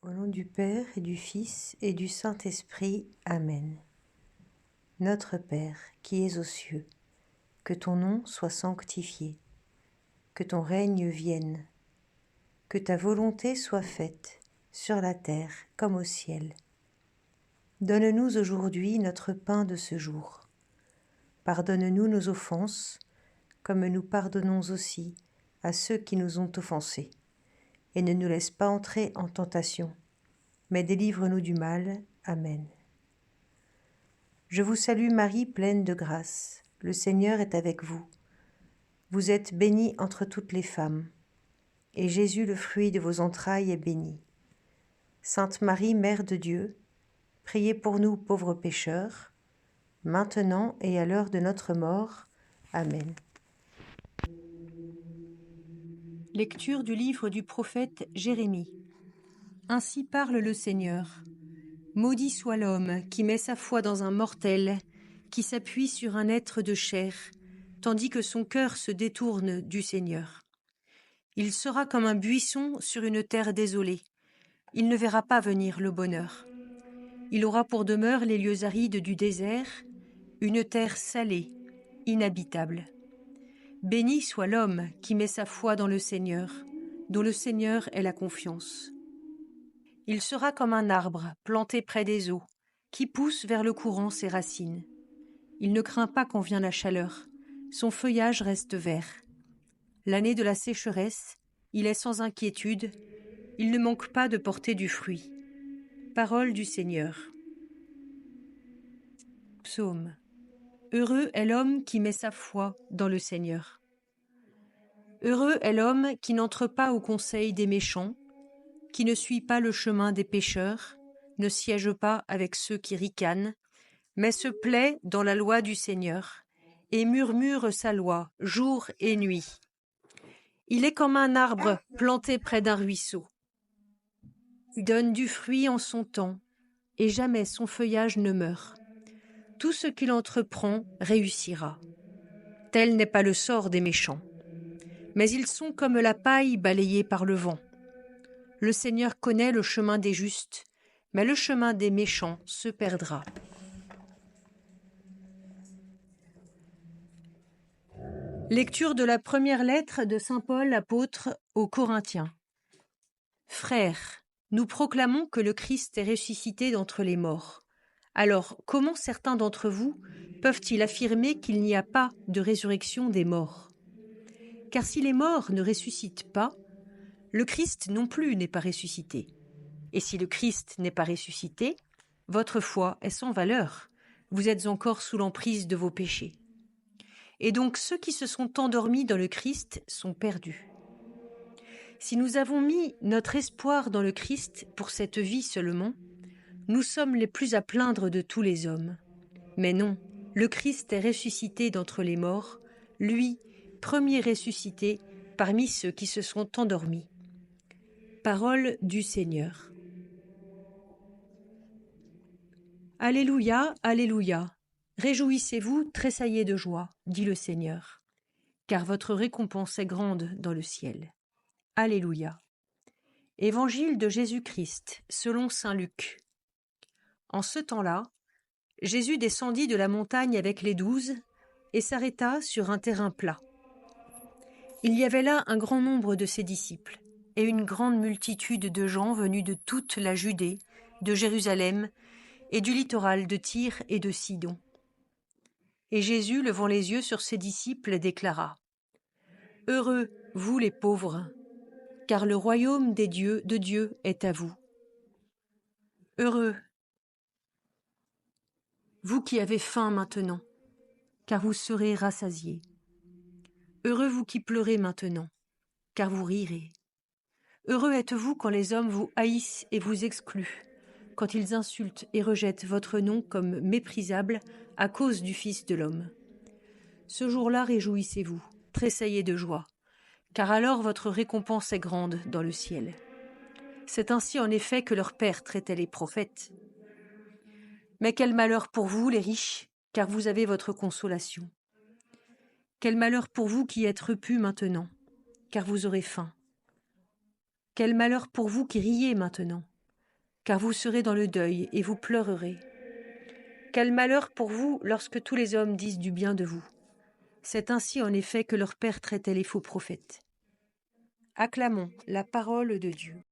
Au nom du Père et du Fils et du Saint-Esprit. Amen. Notre Père, qui es aux cieux, que ton nom soit sanctifié, que ton règne vienne, que ta volonté soit faite, sur la terre comme au ciel. Donne-nous aujourd'hui notre pain de ce jour. Pardonne-nous nos offenses, comme nous pardonnons aussi à ceux qui nous ont offensés. Et ne nous laisse pas entrer en tentation, mais délivre-nous du mal. Amen. Je vous salue Marie, pleine de grâce. Le Seigneur est avec vous. Vous êtes bénie entre toutes les femmes, et Jésus, le fruit de vos entrailles, est béni. Sainte Marie, Mère de Dieu, priez pour nous pauvres pécheurs, maintenant et à l'heure de notre mort. Amen. Lecture du livre du prophète Jérémie. Ainsi parle le Seigneur. Maudit soit l'homme qui met sa foi dans un mortel, qui s'appuie sur un être de chair, tandis que son cœur se détourne du Seigneur. Il sera comme un buisson sur une terre désolée. Il ne verra pas venir le bonheur. Il aura pour demeure les lieux arides du désert, une terre salée, inhabitable. Béni soit l'homme qui met sa foi dans le Seigneur, dont le Seigneur est la confiance. Il sera comme un arbre planté près des eaux, qui pousse vers le courant ses racines. Il ne craint pas quand vient la chaleur, son feuillage reste vert. L'année de la sécheresse, il est sans inquiétude, il ne manque pas de porter du fruit. Parole du Seigneur. Psaume. Heureux est l'homme qui met sa foi dans le Seigneur. Heureux est l'homme qui n'entre pas au conseil des méchants, qui ne suit pas le chemin des pécheurs, ne siège pas avec ceux qui ricanent, mais se plaît dans la loi du Seigneur et murmure sa loi jour et nuit. Il est comme un arbre planté près d'un ruisseau. Il donne du fruit en son temps et jamais son feuillage ne meurt. Tout ce qu'il entreprend réussira. Tel n'est pas le sort des méchants. Mais ils sont comme la paille balayée par le vent. Le Seigneur connaît le chemin des justes, mais le chemin des méchants se perdra. Lecture de la première lettre de saint Paul apôtre aux Corinthiens. Frères, nous proclamons que le Christ est ressuscité d'entre les morts. Alors, comment certains d'entre vous peuvent-ils affirmer qu'il n'y a pas de résurrection des morts ? Car si les morts ne ressuscitent pas, le Christ non plus n'est pas ressuscité. Et si le Christ n'est pas ressuscité, votre foi est sans valeur. Vous êtes encore sous l'emprise de vos péchés. Et donc ceux qui se sont endormis dans le Christ sont perdus. Si nous avons mis notre espoir dans le Christ pour cette vie seulement, nous sommes les plus à plaindre de tous les hommes. Mais non, le Christ est ressuscité d'entre les morts, lui, premier ressuscité parmi ceux qui se sont endormis. Parole du Seigneur. Alléluia, alléluia. Réjouissez-vous, tressaillez de joie, dit le Seigneur, car votre récompense est grande dans le ciel. Alléluia. Évangile de Jésus-Christ, selon saint Luc. En ce temps-là, Jésus descendit de la montagne avec les 12 et s'arrêta sur un terrain plat. Il y avait là un grand nombre de ses disciples et une grande multitude de gens venus de toute la Judée, de Jérusalem et du littoral de Tyr et de Sidon. Et Jésus, levant les yeux sur ses disciples, déclara : « Heureux, vous les pauvres, car le royaume de Dieu est à vous. Heureux, vous qui avez faim maintenant, car vous serez rassasiés. Heureux vous qui pleurez maintenant, car vous rirez. Heureux êtes-vous quand les hommes vous haïssent et vous excluent, quand ils insultent et rejettent votre nom comme méprisable à cause du Fils de l'homme. Ce jour-là, réjouissez-vous, tressaillez de joie, car alors votre récompense est grande dans le ciel. C'est ainsi en effet que leur père traitait les prophètes. Mais quel malheur pour vous, les riches, car vous avez votre consolation. Quel malheur pour vous qui êtes repus maintenant, car vous aurez faim. Quel malheur pour vous qui riez maintenant, car vous serez dans le deuil et vous pleurerez. Quel malheur pour vous lorsque tous les hommes disent du bien de vous. C'est ainsi en effet que leur père traitait les faux prophètes. Acclamons la parole de Dieu.